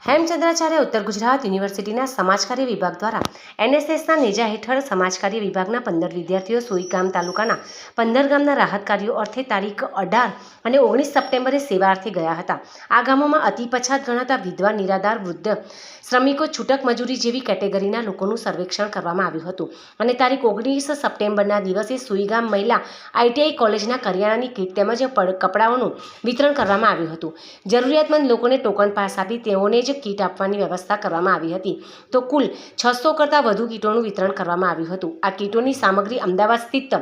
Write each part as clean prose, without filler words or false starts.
હેમચંદ્રાચાર્ય ઉત્તર ગુજરાત યુનિવર્સિટીના સમાજકાર્ય વિભાગ દ્વારા એનએસએસના નેજા હેઠળ સમાજકાર્ય વિભાગના 15 વિદ્યાર્થીઓ સોઈગામ તાલુકાના 15 ગામના રાહત કાર્યો અર્થે તારીખ 18 અને 19 સપ્ટેમ્બરે સેવા અર્થે ગયા હતા. આ ગામોમાં અતિ પછાત ગણાતા વિધવા, નિરાધાર, વૃદ્ધ, શ્રમિકો, છૂટક મજૂરી જેવી કેટેગરીના લોકોનું સર્વેક્ષણ કરવામાં આવ્યું હતું અને તારીખ 19 સપ્ટેમ્બરના દિવસે સોઈગામ મહિલા આઈટીઆઈ કોલેજના કરિયાણાની કીટ તેમજ કપડાઓનું વિતરણ કરવામાં આવ્યું હતું. જરૂરિયાતમંદ લોકોને ટોકન પાસ આપી તેઓને જ કીટ આપવાની વ્યવસ્થા કરવામાં આવી હતી. તો કુલ 600 કરતાં વધુ કીટોનું વિતરણ કરવામાં આવ્યું હતું. આ કીટોની સામગ્રી અમદાવાદ સ્થિત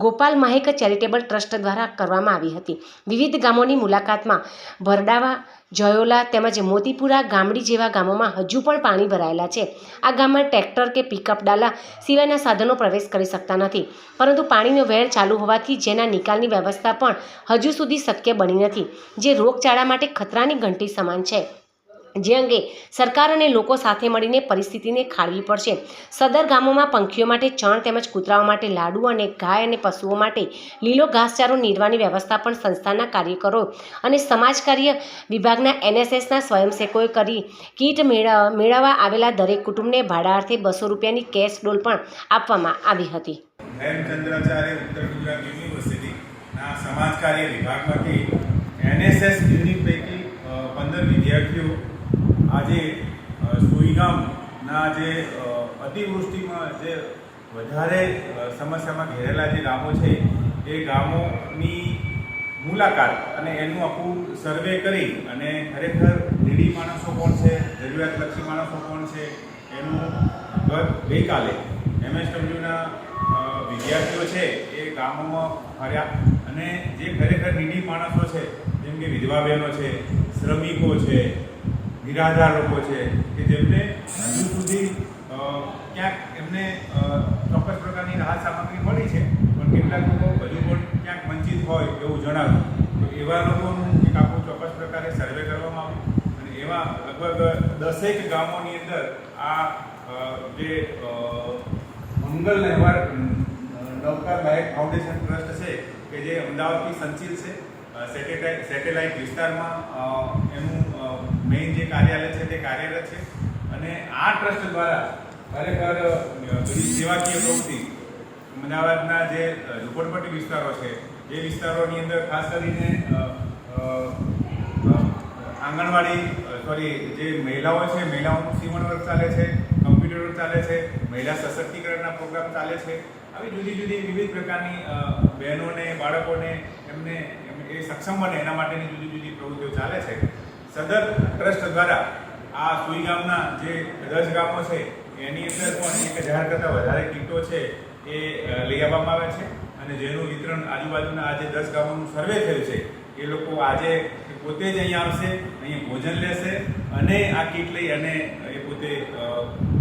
ગોપાલ મહેક ચેરિટેબલ ટ્રસ્ટ દ્વારા કરવામાં આવી હતી. વિવિધ ગામોની મુલાકાતમાં ભરડાવા, જયોલા તેમજ મોતીપુરા, ગામડી જેવા ગામોમાં હજુ પણ પાણી ભરાયેલા છે. આ ગામમાં ટ્રેક્ટર કે પિકઅપ ડાલા સિવાયના સાધનો પ્રવેશ કરી શકતા નથી, પરંતુ પાણીનો વેર ચાલુ હોવાથી જેના નિકાલની વ્યવસ્થા પણ હજુ સુધી શક્ય બની નથી, જે રોગચાળા માટે ખતરાની ઘંટી સમાન છે. જે અંગે સરકાર અને લોકો સાથે મળીને પરિસ્થિતિને ખાળવી પડશે. સદર ગામોમાં પંખીઓ માટે ચણ તેમજ કૂતરાઓ માટે લાડુ અને ગાય અને પશુઓ માટે લીલો ઘાસચારો નીરવાની વ્યવસ્થા પણ સંસ્થાના કાર્યકરો અને સમાજકાર્ય વિભાગના એનએસએસના સ્વયંસેવકોએ કરી. કીટ મેળવવા આવેલા દરેક કુટુંબને ભાડા અર્થે 200 રૂપિયાની કેશ ડોલ પણ આપવામાં આવી હતી. હેમચંદ્રાચાર્ય ઉત્તર ગુજરાત યુનિવર્સિટીના સમાજકાર્ય વિભાગમાંથી એનએસએસ યુનિટ પૈકી 15 વિદ્યાર્થીઓ આજે સોઈગામના જે અતિવૃષ્ટિમાં જે વધારે સમસ્યામાં ઘેરેલા જે ગામો છે એ ગામોની મુલાકાત અને એનું આખું સર્વે કરી અને ખરેખર નીડી માણસો કોણ છે, જરૂરિયાતલક્ષી માણસો કોણ છે, એનું ગઈકાલે એમએસડબલ્યુના વિદ્યાર્થીઓ છે એ ગામોમાં ફર્યા અને જે ખરેખર નીડી માણસો છે જેમ કે વિધવા બહેનો છે, શ્રમિકો છે, નિરાધાર લોકો છે કે જેમને હજુ સુધી ક્યાંક એમને ચોક્કસ પ્રકારની રાહત સામગ્રી મળી છે પણ કેટલાક લોકો હજુ પણ ક્યાંક વંચિત હોય એવું જણાવ્યું. તો એવા લોકોનું એક આખું ચોક્કસ પ્રકારે સર્વે કરવામાં આવ્યું અને એવા લગભગ 10 ગામોની અંદર આ જે મંગલ નહેવાર નવકાર બાયક ફાઉન્ડેશન ટ્રસ્ટ છે કે જે અમદાવાદથી સંચિત છે, સેટેલાઇટ વિસ્તારમાં એનું મેઇન જે કાર્યાલય છે તે કાર્યરત છે અને આ ટ્રસ્ટ દ્વારા ખરેખર બધી સેવાકીય પ્રવૃત્તિ અમદાવાદના જે ઝૂંપડપટ્ટી વિસ્તારો છે એ વિસ્તારોની અંદર ખાસ કરીને આંગણવાડી જે મહિલાઓ છે, મહિલાઓનું સીવણ વર્ક ચાલે છે, કમ્પ્યુટર વર્ક ચાલે છે, મહિલા સશક્તિકરણના પ્રોગ્રામ ચાલે છે. આવી જુદી જુદી વિવિધ પ્રકારની બહેનોને, બાળકોને એમને એ સક્ષમ બને એના માટેની જુદી જુદી પ્રવૃત્તિઓ ચાલે છે. સદર ટ્રસ્ટ દ્વારા આ સોઈગામના જે 10 ગામો છે એની અંદર પણ 1000 કરતાં વધારે કીટો છે એ લઈ આવવામાં આવે છે અને જેનું વિતરણ આજુબાજુના આજે 10 ગામોનું સર્વે થયું છે એ લોકો આજે પોતે જ અહીંયા આવશે, અહીંયા ભોજન લેશે અને આ કીટ લઈ અને એ પોતે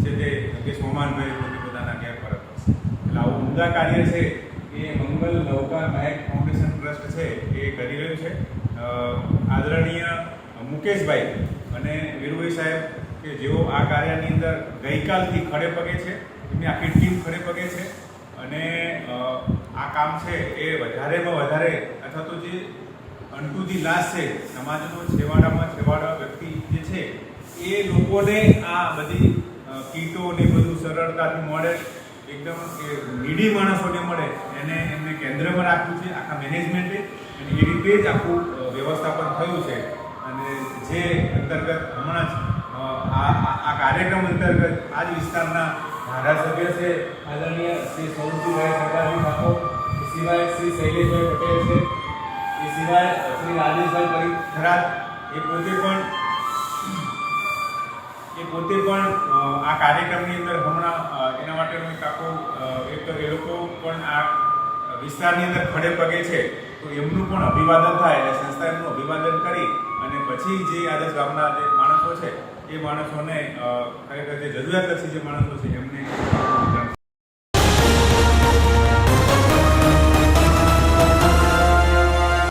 છે તે સોમાનભાઈ પોતે પોતાના ઘેર પરત કરશે. એટલે આવું ઉમદા કાર્ય છે એ મંગલ નવકાર મહેક ફાઉન્ડેશન ટ્રસ્ટ છે એ કરી રહ્યું છે. આદરણીય મુકેશભાઈ અને વીરભાઈ સાહેબ કે જેઓ આ કાર્યની અંદર ગઈકાલથી ખડે પગે છે, એમની આખી ટીમ ખડે પગે છે અને આ કામ છે એ વધારેમાં વધારે અથવા તો જે અન્ટુ ધી લાસ્ટ છે સમાજનો છેવાડા વ્યક્તિ જે છે એ લોકોને આ બધી કીટો ને બધું સરળતાથી મળે, એકદમ નીડી માણસોને મળે એમને કેન્દ્રમાં રાખ્યું છે આખા મેનેજમેન્ટે અને એ રીતે જ આખું વ્યવસ્થાપન થયું છે. અને જે અંતર્ગત હમણાં જ આ કાર્યક્રમ અંતર્ગત આ જ વિસ્તારના ધારાસભ્ય છે આદરણીય શ્રી સૌરભજીભાઈ સરદારજી ઠાકોર, એ સિવાય શ્રી શૈલેષભાઈ પટેલ છે, એ સિવાય શ્રી રાજેશભાઈ ખરાત એ પોતે પણ આ કાર્યક્રમની અંદર હમણાં એના માટેનો એક આખો એ લોકો પણ આ વિસ્તારની અંદર ખડે પગે છે તો એમનું પણ અભિવાદન થાય એટલે સંસ્થા એમનું અભિવાદન કરી અને પછી જે આ 10 ગામના જે માણસો છે એ માણસોને ખરેખર જે જરૂરિયાતલક્ષી જે માણસો છે એમને